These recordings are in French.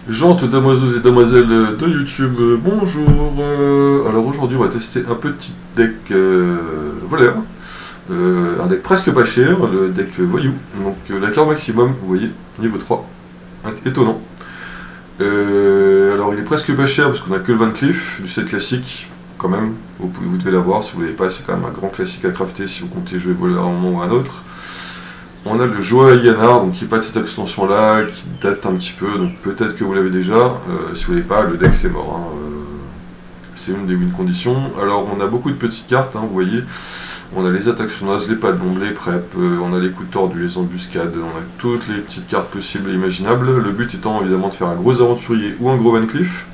Gentes damoiseaux et demoiselles de YouTube, bonjour. Alors aujourd'hui on va tester un petit deck voleur, un deck presque pas cher, le deck voyou. Donc la carte maximum, vous voyez, niveau 3, étonnant. Alors il est presque pas cher parce qu'on a que le Van Cleef, du set classique, quand même, vous devez l'avoir, si vous ne l'avez pas c'est quand même un grand classique à crafter si vous comptez jouer voleur à un moment ou à un autre. On a le Joa Yanar, donc qui n'est pas de cette extension là, qui date un petit peu, donc peut-être que vous l'avez déjà. Si vous l'avez pas, le deck c'est mort. Hein. C'est une des win conditions. Alors on a beaucoup de petites cartes, hein, vous voyez. On a les attaques sournoises, les pas de bombe, les prep, on a les coups tordus, les embuscades, on a toutes les petites cartes possibles et imaginables. Le but étant évidemment de faire un gros aventurier ou un gros Van Cleef.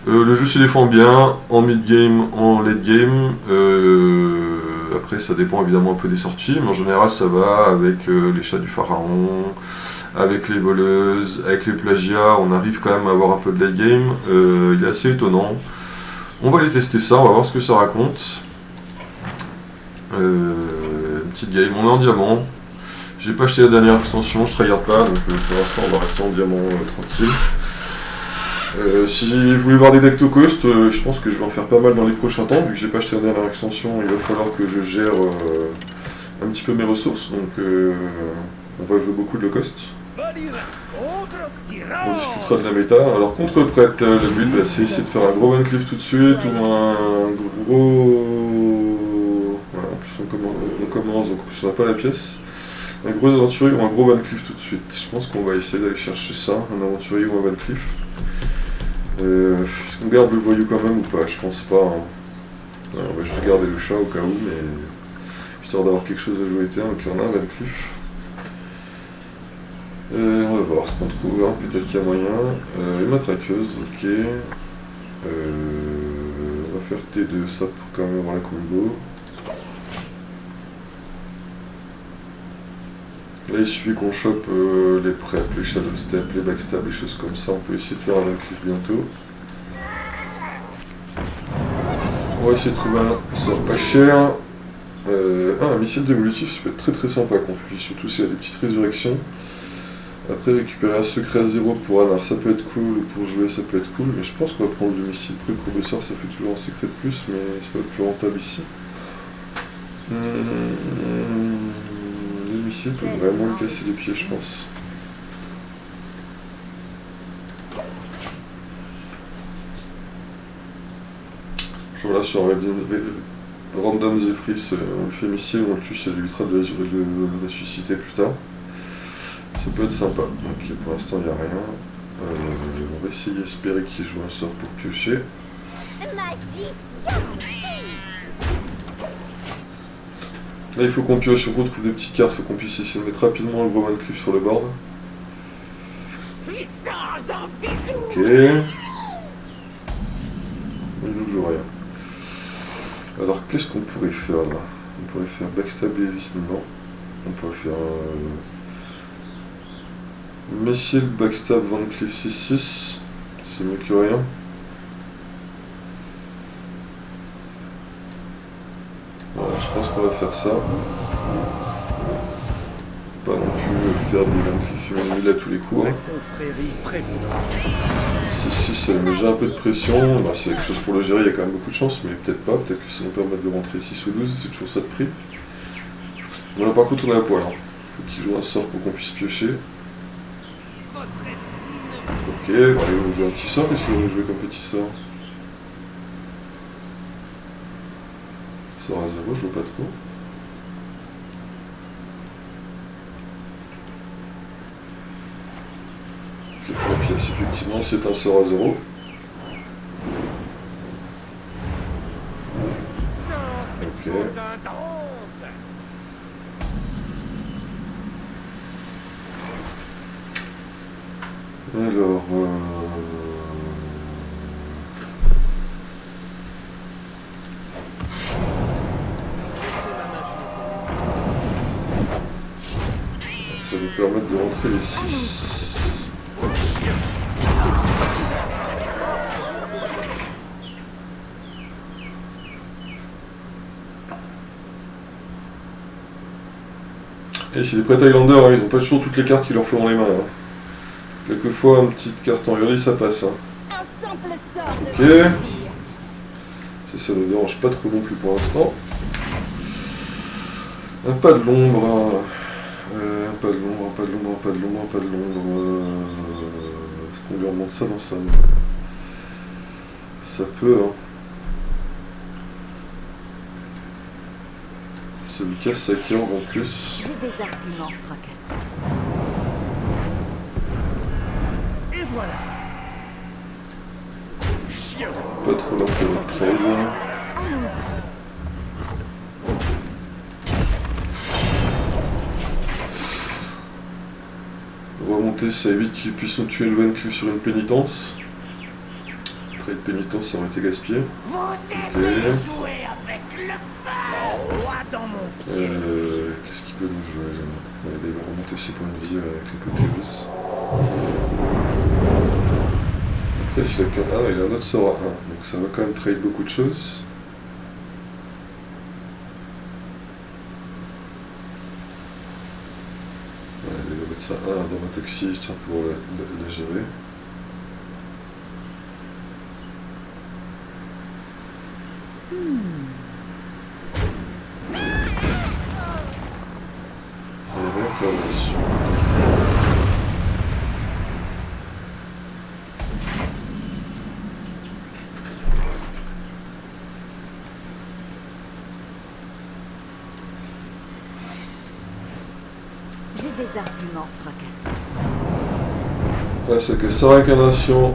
Le jeu se défend bien, en mid-game, en late-game. Après ça dépend évidemment un peu des sorties, mais en général ça va avec les chats du pharaon, avec les voleuses, avec les plagiats, on arrive quand même à avoir un peu de late game. Il est assez étonnant. On va aller tester ça, on va voir ce que ça raconte. Une petite game, on est en diamant. J'ai pas acheté la dernière extension, je tryhard pas, donc pour l'instant on va rester en diamant tranquille. Si vous voulez voir des decks to cost, je pense que je vais en faire pas mal dans les prochains temps, vu que j'ai pas acheté la dernière extension, il va falloir que je gère un petit peu mes ressources, donc on va jouer beaucoup de low cost. On discutera de la méta. Alors contre prête, le but c'est essayer de faire un gros Van Cleef tout de suite, ou un gros... Ouais, en plus on commence, donc en plus on n'a pas la pièce. Un gros aventurier ou un gros Van Cleef tout de suite. Je pense qu'on va essayer d'aller chercher ça, un aventurier ou un Van Cleef. Est-ce qu'on garde le voyou quand même ou pas? Je pense pas. Hein. Ouais, on va juste garder le chat au cas où, mais histoire d'avoir quelque chose à jouer donc il y en a un Van Cleef. On va voir ce qu'on trouve, hein. Peut-être qu'il y a moyen. Une matraqueuse, ok. On va faire T2, ça pour quand même avoir la combo. Là il suffit qu'on chope les prep, les shadow step, les backstab, les choses comme ça. On peut essayer de faire un Van Cleef bientôt. On va essayer de trouver un sort pas cher. Un missile démolitif, ça peut être très très sympa contre lui, surtout s'il y a des petites résurrections. Après récupérer un secret à 0 pour Anar, ça peut être cool, ou pour jouer ça peut être cool, mais je pense qu'on va prendre le missile près pour le sort, ça fait toujours un secret de plus, mais c'est pas le plus rentable ici. Le missile peut vraiment lui casser les pieds, je pense. Voilà, sur Random Zephrys, on lui fait missile, on le tue, ça lui évitera de le ressusciter plus tard. Ça peut être sympa. Ok, pour l'instant il n'y a rien. On va essayer d'espérer qu'il joue un sort pour piocher. Là il faut qu'on pioche, on retrouve des petites cartes, il faut qu'on puisse essayer de mettre rapidement un gros Van Cleef sur le board. Ok. Il ne joue rien. Alors qu'est-ce qu'on pourrait faire là? On pourrait faire backstab Levis, non. On pourrait faire missile, backstab, Van Cleef 6-6. C'est mieux que rien. Voilà, je pense qu'on va faire ça. Pas non plus faire des Van Cleef humanoïdes à tous les coups. 6-6, ça met déjà un peu de pression. Bah, c'est quelque chose pour le gérer, il y a quand même beaucoup de chance, mais peut-être pas. Peut-être que ça nous permet de rentrer 6 ou 12, c'est toujours ça de prix. Voilà, par contre on a la poêle. Hein. Faut qu'il joue un sort pour qu'on puisse piocher. Ok, bon, allez, on va jouer un petit sort. Qu'est-ce qu'il va nous jouer comme petit sort? Sort à 0, je vois pas trop. Ok, pour la pièce, effectivement, c'est un sort à 0. Ok. Alors, ça va nous permettre de rentrer les 6. Et c'est des prêts Highlander, hein, ils n'ont pas toujours toutes les cartes qu'il leur faut dans les mains. Hein. Quelquefois, un petit carton hurlé, ça passe. Hein. Un simple sort de Ok. vampire. Ça ne dérange pas trop non plus pour l'instant. Un pas de l'ombre. Hein. Un pas de l'ombre, un pas de l'ombre, un pas de l'ombre, un pas de l'ombre. Est-ce qu'on lui remonte ça dans sa main? Ça peut, hein. Ça lui casse sa corde en plus. J'ai des arguments fracassants. Et voilà. Chien. Pas trop l'intérêt de trade. Allons-y. Remonter, ça évite qu'ils puissent tuer le Van Cleef sur une pénitence. Trade pénitence, ça aurait été gaspillé. Vous Ok. aimez jouer avec le feu. Roi dans mon pied. Qu'est-ce qu'il peut nous jouer là? Il va remonter ses points de vie avec l'hypothérus. Après, s'il a qu'un 1, il a un autre sort à 1. Donc ça va quand même trade beaucoup de choses. Il va mettre ça 1 dans ma taxi histoire de pouvoir la gérer. J'ai des arguments fracassants. C'est que sa réincarnation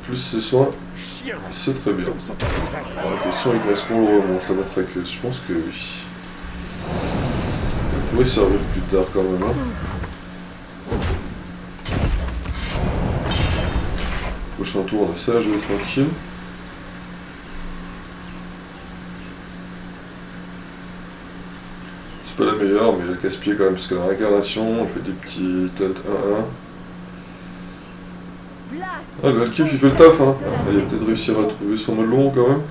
plus ses soins, Chien. c'est très bien. Tous sont à vos actes. Alors, la question il correspond au remonte, la matraqueuse. Je pense que oui. Elle pourrait servir plus tard quand même. Hein. Prochain tour, on a ça à jouer tranquille. C'est pas la meilleure, mais elle casse-pied quand même, parce que la réincarnation, on fait des petits taunts 1-1. Ah, le Valkyrie il fait le taf, hein. Il va peut-être réussir à trouver son mode long quand même.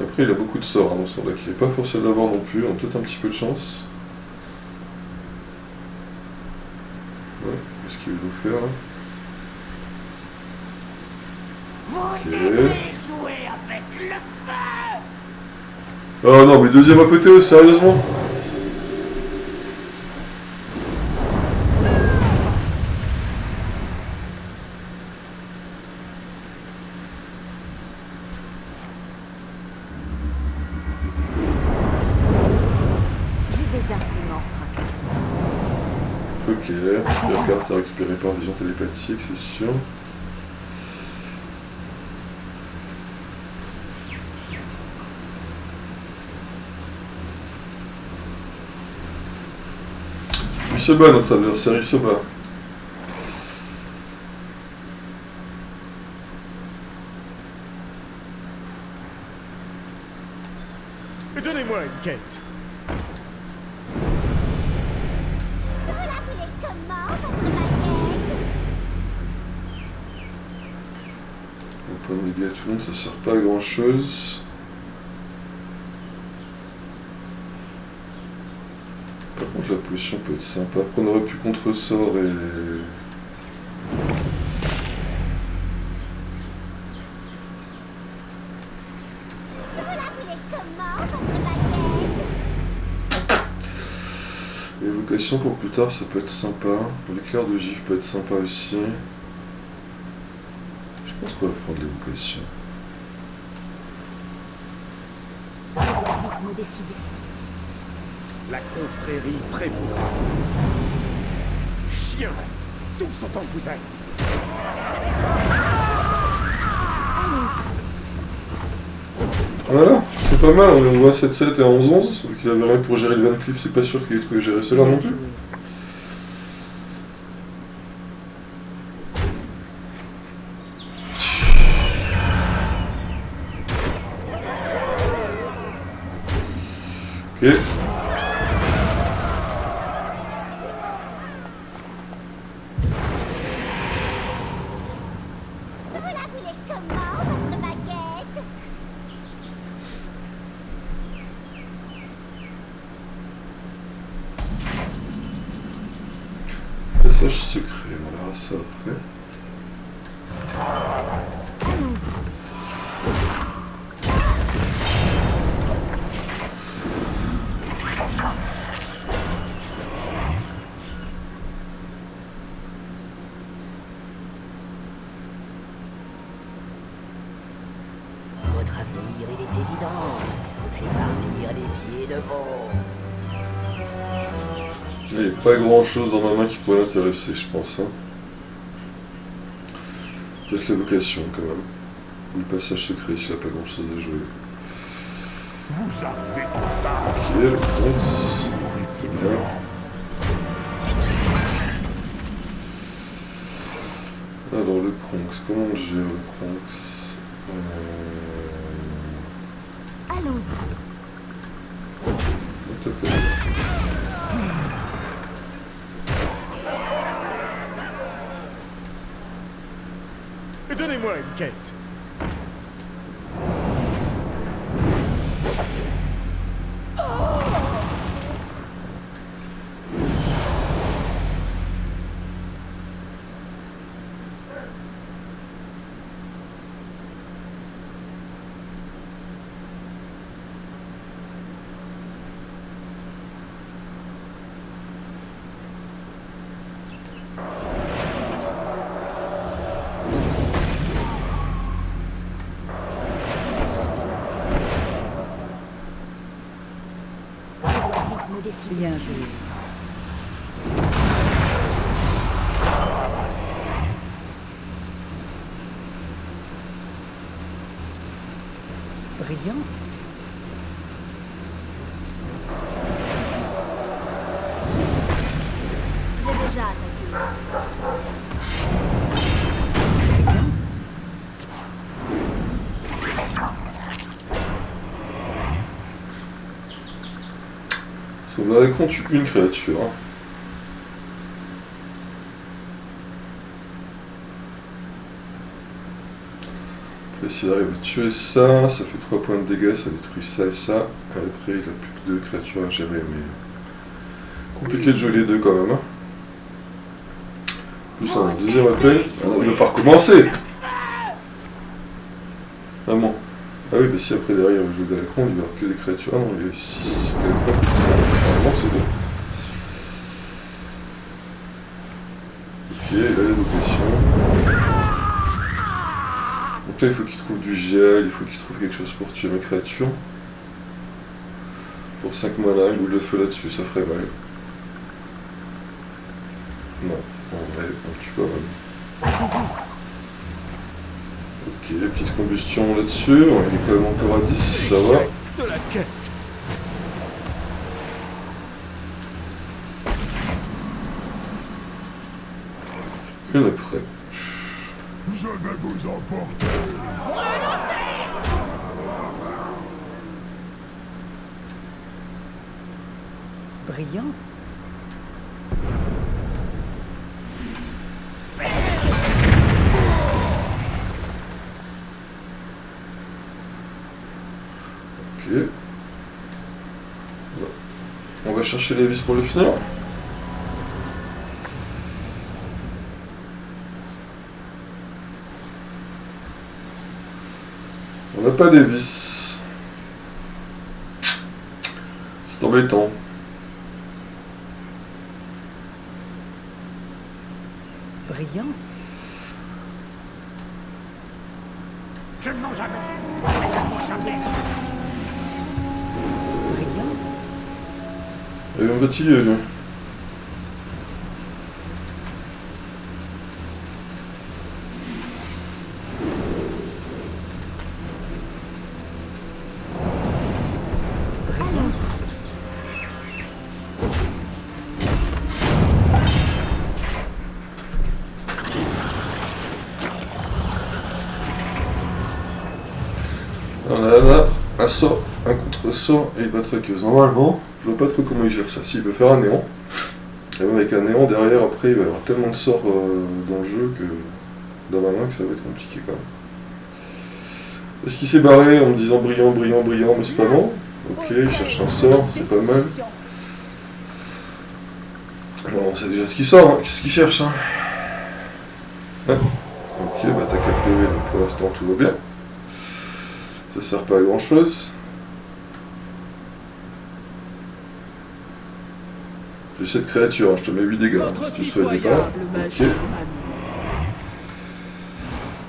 Après, il a beaucoup de sorts hein, dans son deck. Il n'est pas forcé de l'avoir non plus, on a peut-être un petit peu de chance. Ouais, qu'est-ce qu'il veut nous faire là? Vous Ok. aimez jouer avec le feu. Oh non, mais deuxième apothéose, sérieusement? Ok, super carte à récupérer par vision télépathique, c'est sûr. Il se bat notre adversaire, il se bat. Donnez-moi une quête. Un point de dégâts à tout le monde, ça sert pas à grand chose. Par contre la pollution peut être sympa. Après on aurait pu contre-sort et... L'évocation pour plus tard, ça peut être sympa. L'éclair de gifle peut être sympa aussi. Je pense qu'on va prendre l'évocation. La confrérie prévoit. Chien. Tous sont en vous actes. Voilà, c'est pas mal, on voit 7-7 et 11-11, celui qui avait rien pour gérer le Van Cleef, c'est pas sûr qu'il ait trouvé gérer cela non plus. Ok. Passage secret, on verra ça après. Votre avenir, il est évident. Vous allez partir les pieds devant. Il n'y a pas grand chose dans ma main qui pourrait l'intéresser, je pense. Hein. Peut-être l'évocation quand même. Ou le passage secret s'il n'y a pas grand chose à jouer. Vous arrivez trop tard. Ok, le prince. C'est bien. Alors le Kronx, comment on gère le Kronx? Allons-y. Donnez-moi une quête. Bien joué. Brillant. J'ai déjà attaqué. Sauvegarder compte une créature. Après, s'il arrive à tuer ça, ça fait 3 points de dégâts, ça détruit ça et ça. Et après, il a plus que 2 créatures à gérer, mais compliqué de jouer les deux quand même. Hein. Plus un deuxième appel. Ah non, il va pas recommencer. Vraiment. Ah oui, mais si après derrière on joue Galacron, il va y avoir que des créatures. Ah non, il y a eu 6 Galacron plus 5. Normalement c'est bon. Ok, là il y a l'évocation. Donc là il faut qu'il trouve du gel, il faut qu'il trouve quelque chose pour tuer mes créatures. Pour 5 mana, il boule de feu là-dessus, ça ferait mal. Non, en vrai, on tue pas mal. Ok, petite combustion là-dessus, on est quand même encore à 10, ça va. De la quête. Et on est prêt. Je vais vous emporter. Brillant. Ok. On va chercher les vis pour le finir. On n'a pas des vis. C'est embêtant. Brillant. Je ne mens jamais. Je ne mens jamais. Brillant. Et on va tirer, lui. On a un sort, un contre-sort et une matraqueuse. Normalement, je vois pas trop comment il gère ça. S'il peut faire un néant, et même avec un néant derrière, après il va y avoir tellement de sorts dans le jeu que dans ma main que ça va être compliqué quand même. Est-ce qu'il s'est barré en me disant brillant, brillant, brillant, mais c'est pas bon? Ok, il cherche un sort, c'est pas mal. Bon, on sait déjà ce qui sort, hein. Qu'est-ce qu'il cherche, hein. Ouais. Ok, bah t'as 4 PV, donc pour l'instant tout va bien. Ça sert pas à grand chose. J'ai cette créature, hein. Je te mets 8 dégâts, hein, si tu souhaites pas. Ok.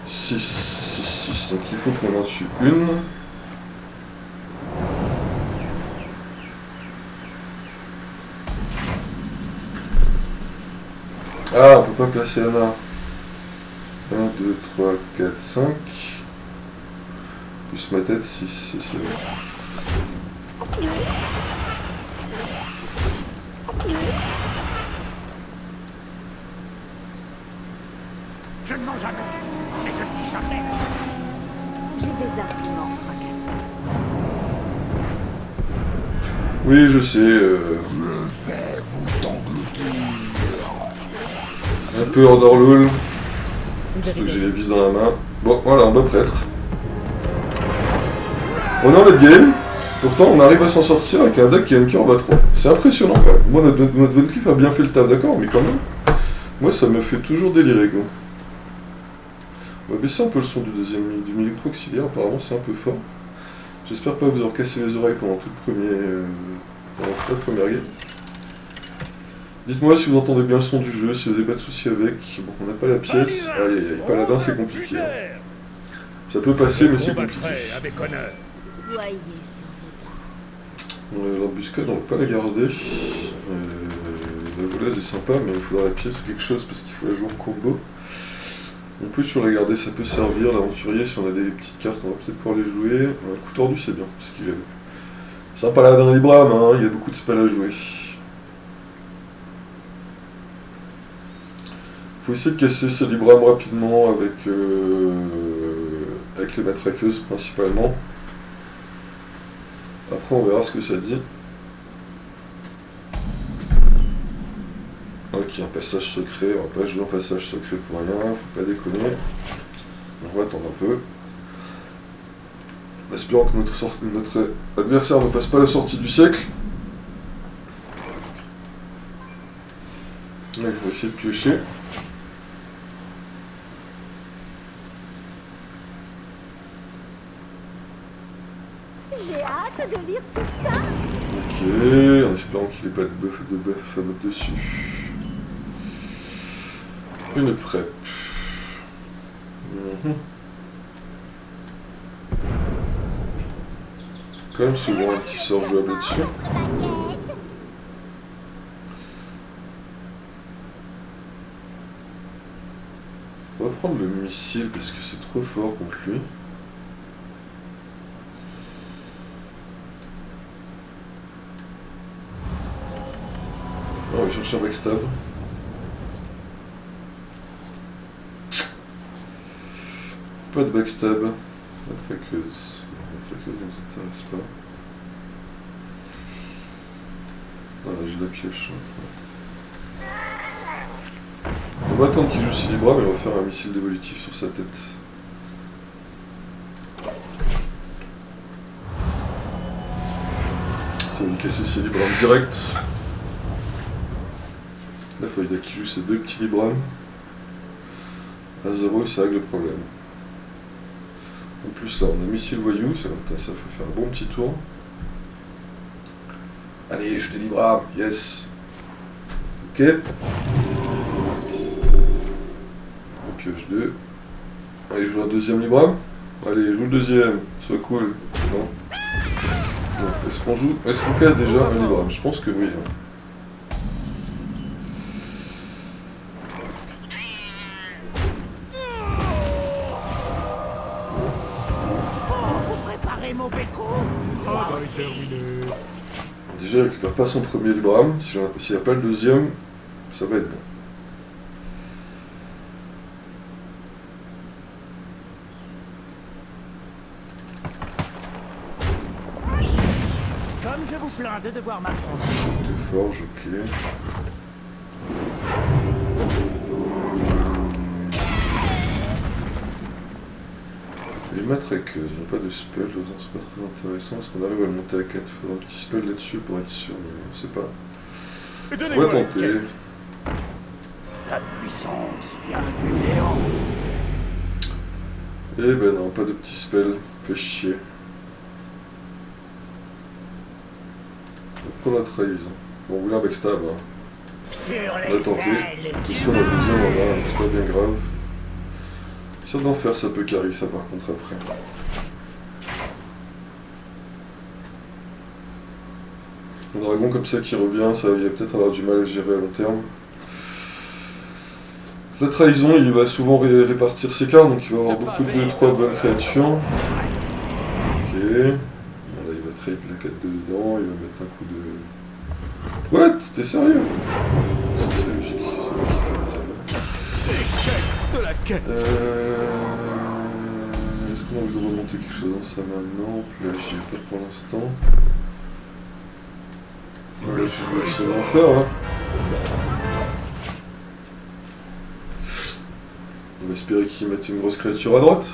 6, donc il faut qu'on en tue une. Ah, on peut pas placer Anna. 1, 2, 3, 4, 5. Plus ma tête, 6, c'est sûr. Je ne mange jamais, mais je dis jamais. J'ai des arguments fracassants. Oui, je sais. Je vais vous engloutir. Un peu Orderloul. Vous Surtout avez que j'ai les vis dans la main. Bon, voilà, un bas prêtre. On est en late game. Pourtant, on arrive à s'en sortir avec un deck qui a une curve à 3. C'est impressionnant quand même. Moi, notre Van Cleef a bien fait le taf, d'accord, mais quand même. Moi, ça me fait toujours délirer, quoi. On va baisser un peu le son du micro auxiliaire, apparemment c'est un peu fort. J'espère pas vous avoir cassé les oreilles pendant toute la première game. Dites-moi si vous entendez bien le son du jeu, si vous n'avez pas de soucis avec. Bon, on n'a pas la pièce. Aïe aïe aïe, paladin c'est compliqué. Hein. Ça peut passer, mais c'est compliqué. Avec honneur. Soyez sur vos gardes. L'embuscade, on va pas la garder. La volaise est sympa, mais il faudra la pièce ou quelque chose parce qu'il faut la jouer en combo. On peut toujours la garder, ça peut servir. L'aventurier, si on a des petites cartes, on va peut-être pouvoir les jouer. Un coup tordu, c'est bien, parce qu'il est... C'est un paladin Libram, hein, il y a beaucoup de spells à jouer. Faut essayer de casser ces Libram rapidement avec les matraqueuses principalement. Après, on verra ce que ça dit. Ok, un passage secret, on va pas jouer un passage secret pour rien, faut pas déconner. On va attendre un peu. En espérant que notre adversaire ne fasse pas la sortie du siècle. Là, il faut essayer de piocher. J'ai hâte de lire tout ça. Ok, en espérant qu'il n'ait pas de buff à mettre dessus. Une prep. Quand même souvent un petit sort jouable là-dessus. On va prendre le missile parce que c'est trop fort contre lui. On va chercher un backstab. Pas de backstab. Matraqueuse. Matraqueuse ne nous intéresse pas. Ah, j'ai la pioche. On va attendre qu'il joue ses libras, mais on va faire un missile dévolutif sur sa tête. Ça va lui casser ses librams direct. Là, il faut qu'il joue ses deux petits librams. À 0 et ça règle le problème. En plus là on a missile voyou, ça fait faire un bon petit tour. Allez, joue des librams, yes. Ok. On pioche 2. Allez, joue un deuxième libram. Allez, joue le deuxième, sois cool. Non. Bon, est-ce qu'on casse déjà un libram? Je pense que oui. Hein. Déjà, il récupère pas son premier libram. S'il n'y a pas le deuxième, ça va être bon. Comme je vous plains de devoir m'affronter. De forge, ok. Les matraqueuses, il n'y a pas de spell, c'est pas très intéressant. Est-ce qu'on arrive à le monter à 4? Il faudra un petit spell là-dessus pour être sûr, mais on sait pas. On va tenter. La puissance vient du néant. Eh ben non, pas de petit spell. Fait chier. Pour la trahison. Bon, vous voulez un backstab, hein. On a tenté. Attention, la deuxième, voilà, c'est pas bien grave. Sur d'enfer, ça peut carry, ça par contre après. Un dragon comme ça qui revient, ça il va peut-être avoir du mal à gérer à long terme. La trahison, il va souvent répartir ses cartes, donc il va avoir beaucoup de 3 bonnes créatures. Ok. Bon, là, il va trade la 4 dedans, il va mettre un coup de... What? T'es sérieux? C'est logique, c'est moi qui fais ça. Est-ce qu'on a envie de remonter quelque chose dans ça maintenant? Là, j'y ai pas pour l'instant. Là, je vais essayer d'en faire, hein. On va espérer qu'ils mettent une grosse créature à droite.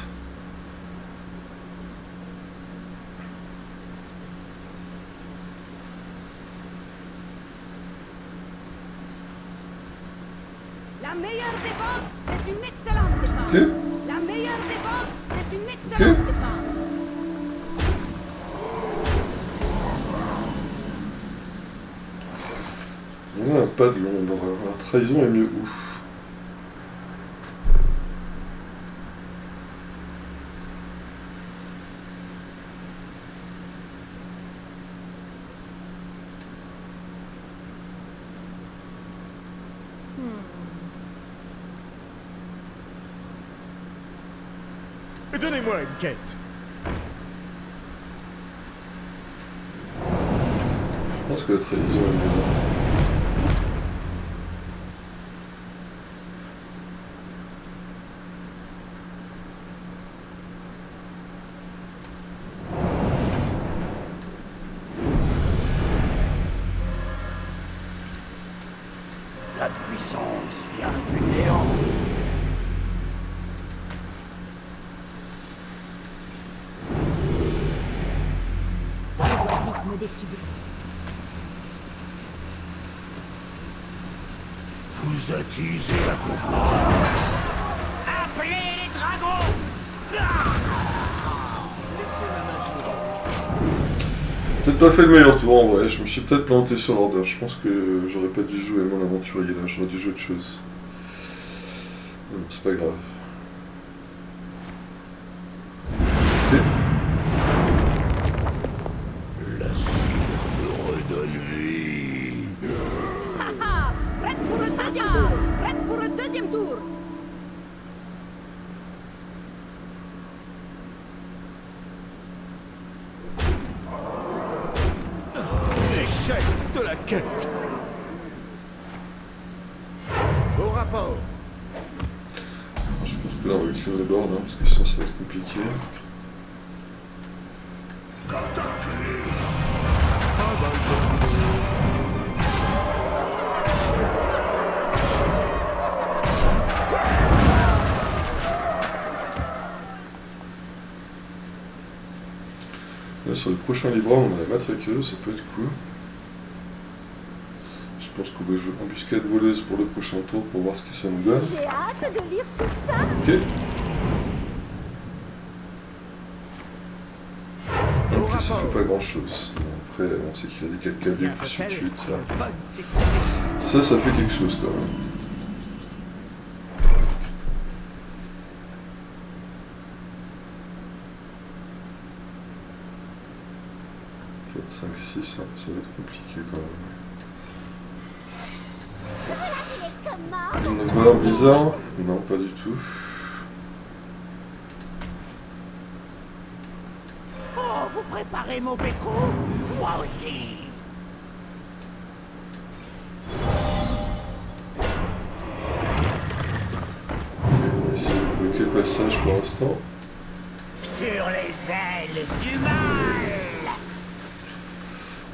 La meilleure défense, c'est une excellente défense. Ok. La meilleure défense, c'est une excellente défense. On a pas de l'ombre. La trahison est mieux où? Donnez-moi une quête. Je pense que la trahison est mieux. La puissance vient du néant. Me décider. Vous attisez la confiance. Appelez les dragons. Peut-être pas fait le meilleur tour en vrai, je me suis peut-être planté sur l'order, je pense que j'aurais pas dû jouer mon aventurier là, j'aurais dû jouer autre chose. Mais bon, c'est pas grave. La cire me redonne vie. Haha, prête pour le deuxième tour. Prête pour le deuxième tour. L'échec de la quête. Au rapport. Je pense que là on va clear le board, hein, parce que sinon ça va être compliqué. Là sur le prochain Libra on a la matraqueuse, ça peut être cool. Je pense qu'on va jouer embuscade voleuse pour le prochain tour pour voir ce que ça nous donne. J'ai hâte de lire tout ça. Ok. Ok, ça fait pas grand chose. Bon, après, on sait qu'il a des 4 KB plus 8-8. Ça fait quelque chose quand même. 4, 5, 6, ça va être compliqué quand même. Donc voilà, bizarre. Non, pas du tout. Oh, vous préparez mon péco? Moi aussi. On va essayer de bloquer le passage pour l'instant. Sur les ailes du mal.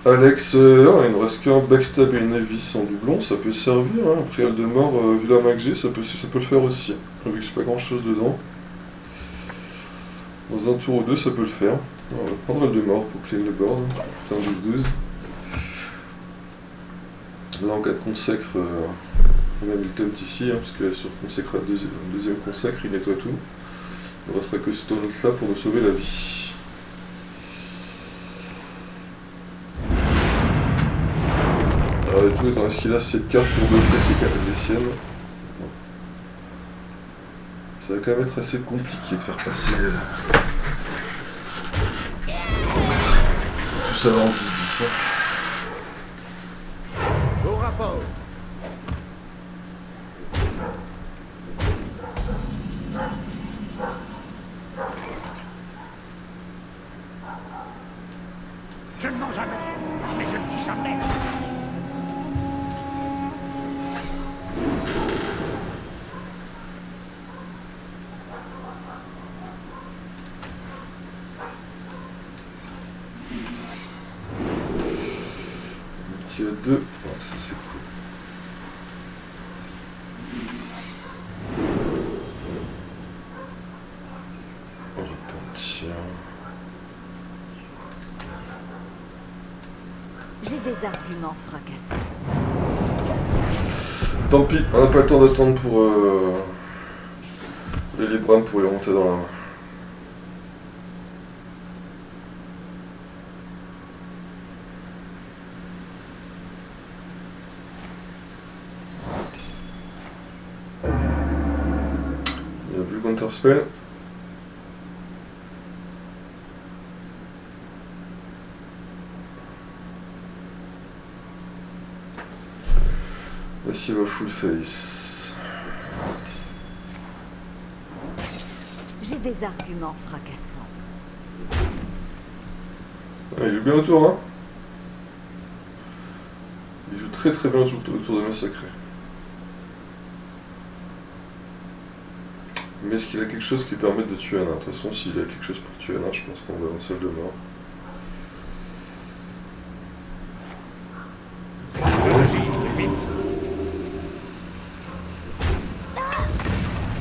Alex, il nous reste qu'un backstab et une avis en doublon, ça peut servir, hein. Après elle de mort, vu la main que j'ai, ça peut le faire aussi. Vu que j'ai pas grand chose dedans. Dans un tour ou deux, ça peut le faire. Alors, on va prendre elle de mort pour clean le board. Putain, 12-12. Là, en cas de consacre, On a mis le taunt ici, hein, parce que sur deuxième consacre, il nettoie tout. Il ne restera que ce taunt là pour nous sauver la vie. Alors, tout étant est-ce qu'il a cette carte pour bloquer ces cartes des siennes? Ça va quand même être assez compliqué de faire passer tout ça dans 10-10. Au rapport. Je ne mens jamais, mais je ne dis jamais. Il y a 2, ouais, ça c'est cool. Repentir. J'ai des arguments fracassants. Tant pis, on n'a pas le temps d'attendre pour les Libram pour les remonter dans la main. Il n'y a plus Counterspell. Massive full face. J'ai des arguments fracassants. Ah, il joue bien autour, hein. Il joue très très bien autour de Massacré. Mais est-ce qu'il a quelque chose qui permet de tuer un nain? De toute façon, s'il a quelque chose pour tuer un nain, je pense qu'on va dans celle de mort.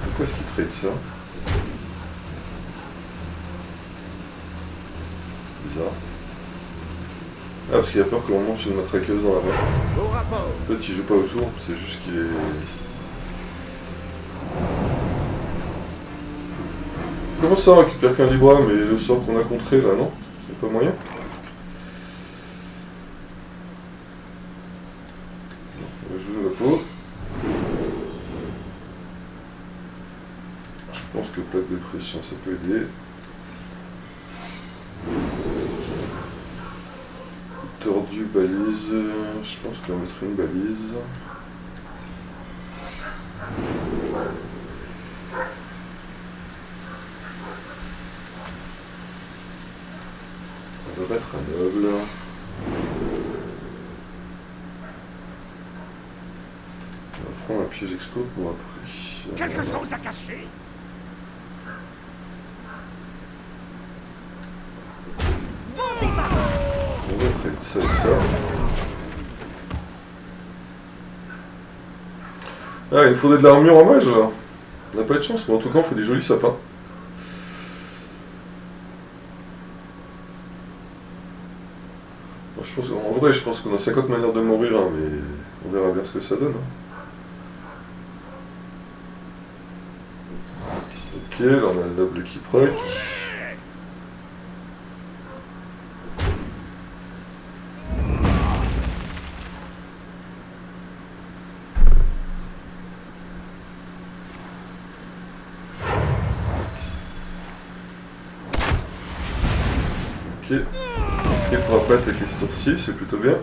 Pourquoi est-ce qu'il trade ça? Bizarre. Ah, parce qu'il a peur qu'on monte une matraqueuse dans la main. Au rapport. En fait, il joue pas autour, c'est juste qu'il est... Comment ça, on récupère qu'un Libra, mais le sort qu'on a contré là, non? Il n'y a pas moyen? On va jouer la peau. Je pense que plaque de pression, ça peut aider. Tordu, balise. Je pense qu'on va mettre une balise. On va mettre un noble. On va prendre un piège expo pour après. Quelque chose à cacher. On va traiter ça et ça. Ah, il nous faudrait de l'armure en mage là. On n'a pas de chance, mais en tout cas on fait des jolis sapins. Bon, en vrai, je pense qu'on a 50 manières de mourir, hein, mais on verra bien ce que ça donne. Hein. Ok, là on a le noble qui proc. Ok. Et pour appât avec les sourcils, c'est plutôt bien.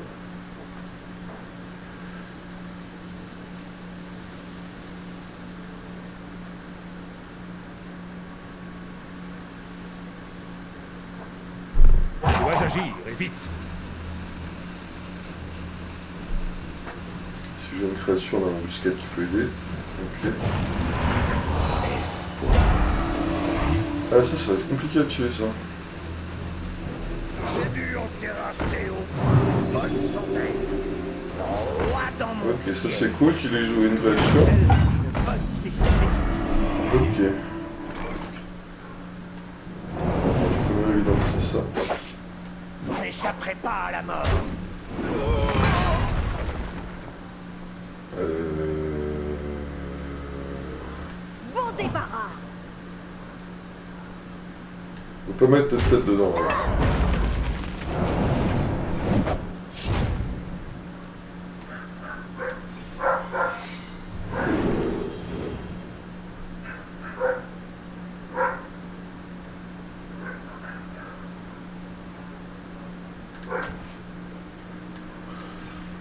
Tu dois agir, et vite. Si j'ai une créature dans l'embuscade qui peut aider. Ok. Ah ça va être compliqué à tuer ça. J'ai dû en terrasser au bonne santé. Roi dans mon Ok, ça c'est cool qu'il ait joué une créature. Ok. La première évidence c'est ça. Vous n'échapperez pas à la mort. débarras. On peut mettre notre tête dedans. Là.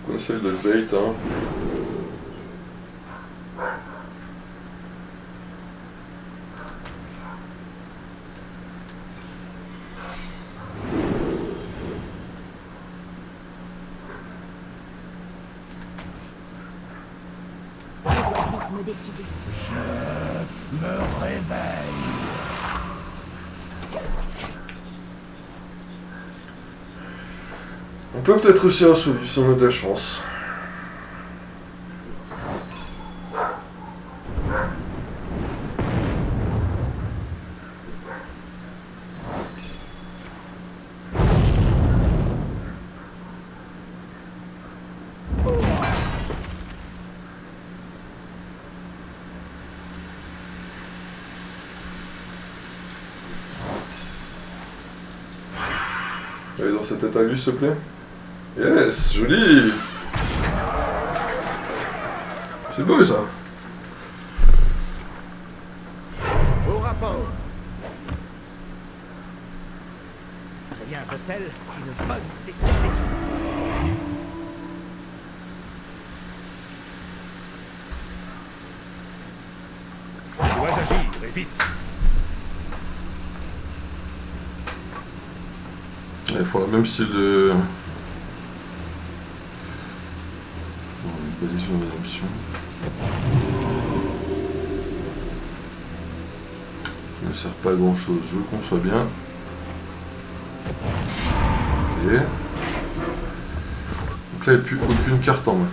On essaye de le bait, hein. Me décider. Me réveille. On peut peut-être réussir à sauver si on a de la chance. Allez dans cette tête à lui, s'il te plaît. Yes, joli. C'est beau ça. Au rapport. Rien de tel qu'une bonne session d'équipe. Tu dois agir et vite. Il faut le même style de... Position de rédemption. Ça ne sert pas à grand chose, je le conçois bien. Ok. Donc là il n'y a plus aucune carte en main.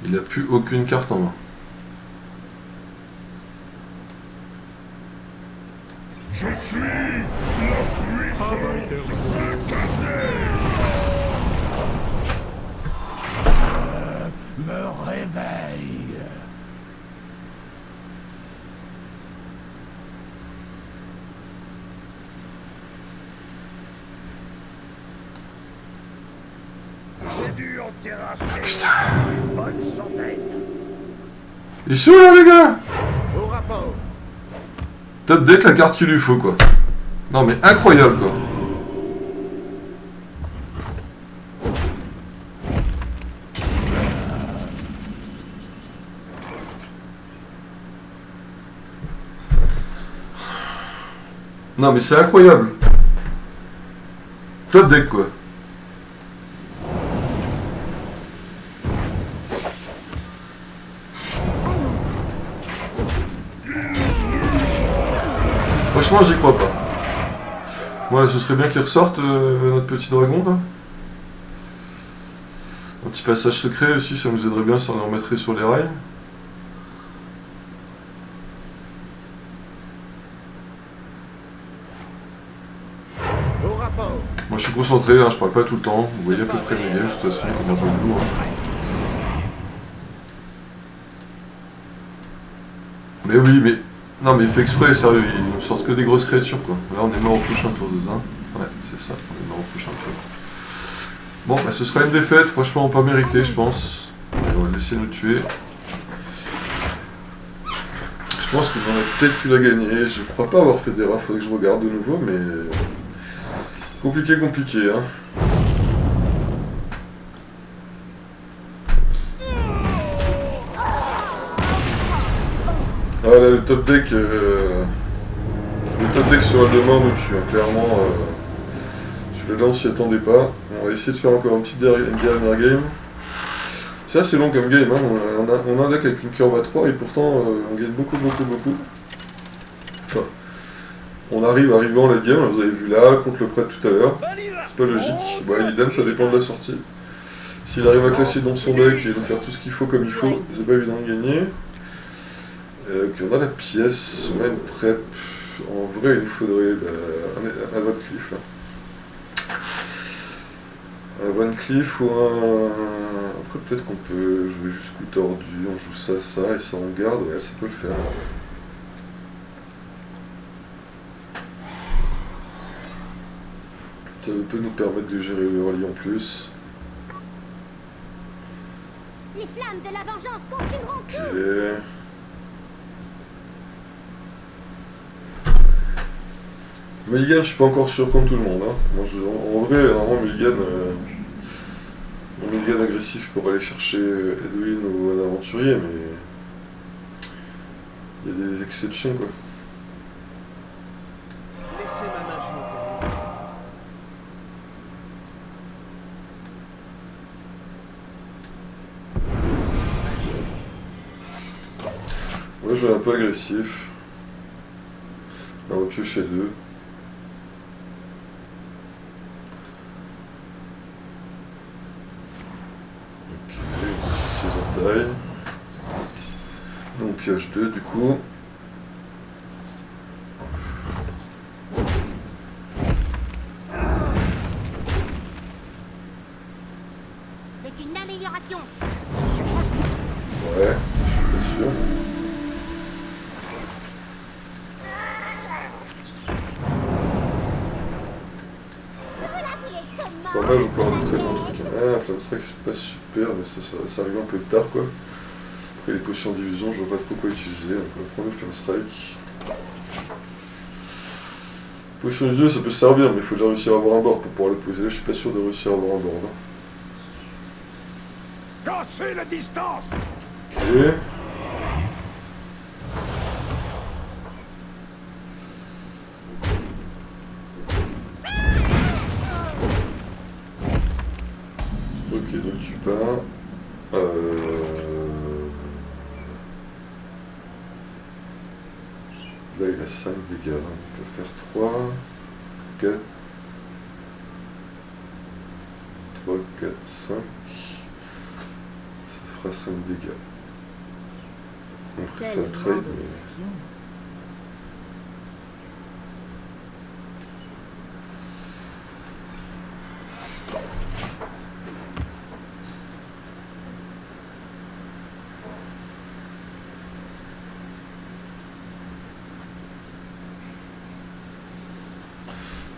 Il n'a plus aucune carte en main. Je suis la puissance incarnée. Me réveille. J'ai dû en terrasser une bonne centaine. Il est où là les gars? Au rapport. Top deck la carte qu'il lui faut quoi. Non mais incroyable quoi. Non mais c'est incroyable. Top deck quoi. Franchement, j'y crois pas. Voilà, ce serait bien qu'il ressorte notre petit dragon là. Un petit passage secret aussi, ça nous aiderait bien, ça nous remettrait sur les rails. Au rapport. Moi je suis concentré, hein, je parle pas tout le temps. Vous voyez à peu près mes games de toute façon, comment je joue. Hein. Mais oui, mais... Non mais il fait exprès, sérieux, il nous sort que des grosses créatures quoi. Là on est mort au prochain tour de Zin. Ouais, c'est ça, on est mort au prochain tour. Bon, bah ce sera une défaite, franchement pas mérité je pense. Et on va le laisser nous tuer. Je pense qu'on aurait peut-être pu la gagner, je crois pas avoir fait d'erreur, faudrait que je regarde de nouveau, mais... Compliqué, hein. Ah là, le top deck sur Aldemar nous tue, hein. Clairement, celui-là on s'y attendait pas. On va essayer de faire encore une dernière game. C'est assez long comme game, hein. On a un deck avec une curve à 3 et pourtant on gagne beaucoup. Enfin, on arrive en late game, vous avez vu là, contre le prêtre tout à l'heure. C'est pas logique. Bon, Illidan, ça dépend de la sortie. S'il arrive à classer dans son deck et de faire tout ce qu'il faut comme il faut, c'est pas évident de gagner. Ok, on a la pièce, on a une prep. En vrai, il nous faudrait un Van Cleef là. Un Van Cleef ou un... Après peut-être qu'on peut jouer jusqu'au tordu, on joue ça, et ça on garde, ouais ça peut le faire. Ça peut nous permettre de gérer le rallye en plus. Les flammes de la vengeance consumeront tout. Ok. Mulligan, je suis pas encore sûr comme tout le monde. Hein. Moi, en vrai, normalement, Mulligan agressif pour aller chercher Edwin ou un aventurier, mais il y a des exceptions quoi. Laissez ma magie opérer. Moi, je vais un peu agressif. On va piocher 2. On pioche 2 du coup. C'est une amélioration. Ouais, je suis pas sûr. C'est pas mal, je peux avoir des très bons trucs. Ah, Flame Strike c'est pas super, mais ça arrive un peu tard quoi. Après les potions d'illusion, je vois pas trop quoi utiliser, donc on va prendre le Flame Strike. Potion d'illusion ça peut servir, mais il faut déjà réussir à avoir un board pour pouvoir le poser. Là je suis pas sûr de réussir à avoir un board. Cassez la distance. Ok. Ok, donc tu pars. Là il a 5 dégâts, on peut faire 3, 4, 3, 4, 5. Ça fera 5 dégâts. Après ça le trade, mais...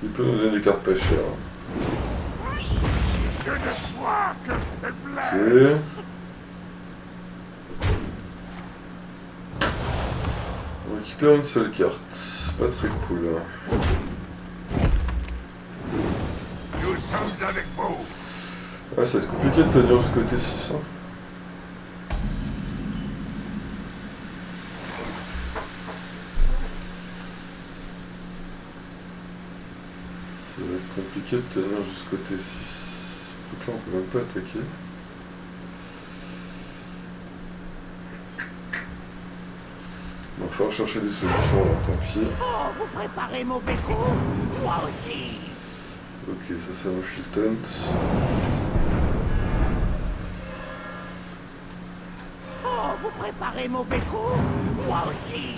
Il peut nous donner des cartes pas chères. Que de foi, que Ok. faiblesse. On récupère une seule carte. C'est pas très cool. Nous sommes avec vous. Ouais, ça va être compliqué de tenir jusqu'au côté 6. Hein. Ça va être compliqué de tenir jusqu'au T6. Donc là on peut même pas attaquer. Il va falloir chercher des solutions là, tant pis. Oh, vous préparez mauvais coup. Moi aussi. Ok, ça c'est un Filtent. Oh, vous préparez mauvais coup. Moi aussi.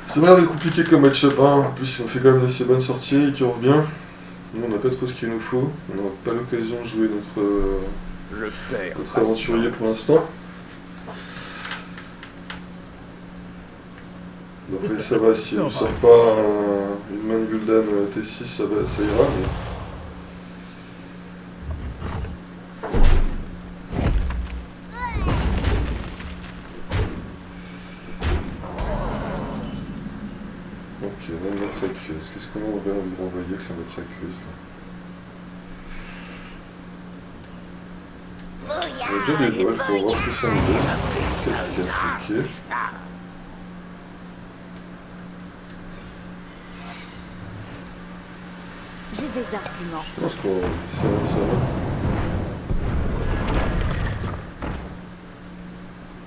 Ça m'a l'air d'être compliqué comme match-up, hein. En plus on fait quand même une assez bonne sortie, il curve bien. Nous on n'a pas trop ce qu'il nous faut, on n'a pas l'occasion de jouer notre aventurier pour l'instant. Après ça va, si on ne sort pas une main de Gul'dan T6, ça ira. Mais... Ok, on a une matraqueuse. Qu'est-ce qu'on aurait envie de renvoyer avec la matraqueuse là? On a déjà des balles pour voir ce que ça nous donne. 4, ok. des arguments. Je pense qu'on... ça va.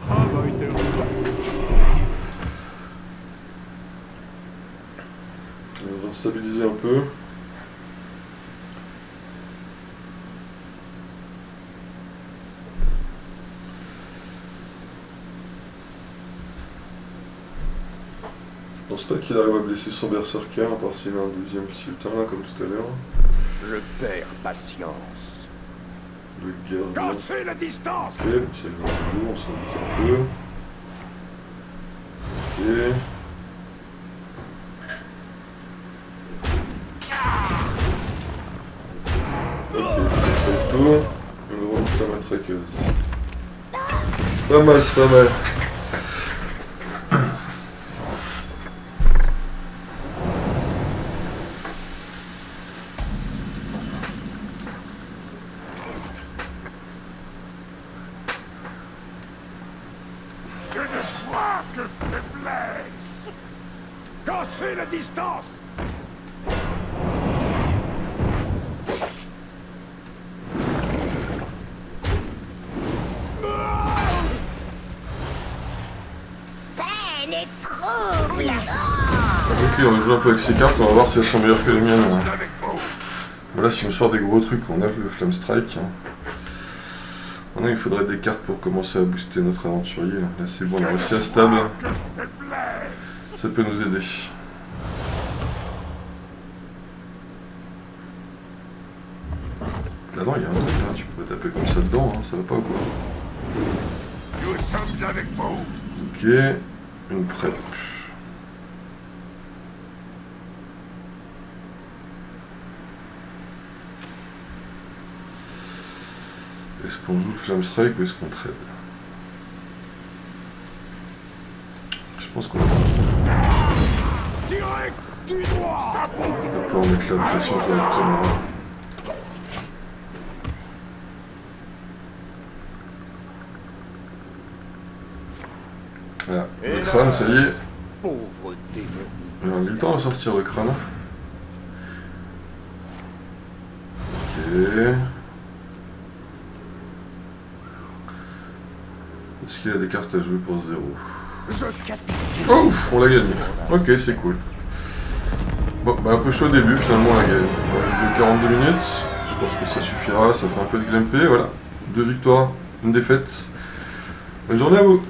Travail de roi. On va stabiliser un peu. Je pense pas qu'il arrive à blesser son berserker, à part s'il a un deuxième sultan là, comme tout à l'heure. Je perds patience. Le gardien. Cassez la distance. Ok, ça vient toujours, on s'en doute un peu. Ok. Ok, c'est fait le tour. On remonte la matraqueuse. Pas mal, c'est pas mal. Que de foi que faiblesse. Cassez la distance. Peine et trouble. Ok, on va jouer un peu avec ces cartes, on va voir si elles sont meilleures que les miennes. Avec vous. Voilà, si on sort des gros trucs, on a le Flamme Strike. Maintenant, il faudrait des cartes pour commencer à booster notre aventurier. Là, c'est bon, on a réussi à stable. Que faiblesse. Ça peut nous aider. Là non, il y a un truc, hein. Tu peux pas taper comme ça dedans, hein. Ça va pas ou quoi? Nous sommes avec vous. Ok, une prep. Est-ce qu'on joue le Flamme Strike ou est-ce qu'on trade? Je pense qu'on va Direct du droit. pouvoir mettre la pression correctement. Voilà, le crâne, ça y est. Pauvre démon. Il a mis le temps à sortir le crâne. Ok. Est-ce qu'il y a des cartes à jouer pour 0? Je capitule. Oh, on l'a gagné. Ok, c'est cool. Bon, bah un peu chaud au début, finalement on l'a gagné. On a joué 42 minutes. Je pense que ça suffira, ça fait un peu de gameplay, voilà. 2 victoires, une défaite. Bonne journée à vous.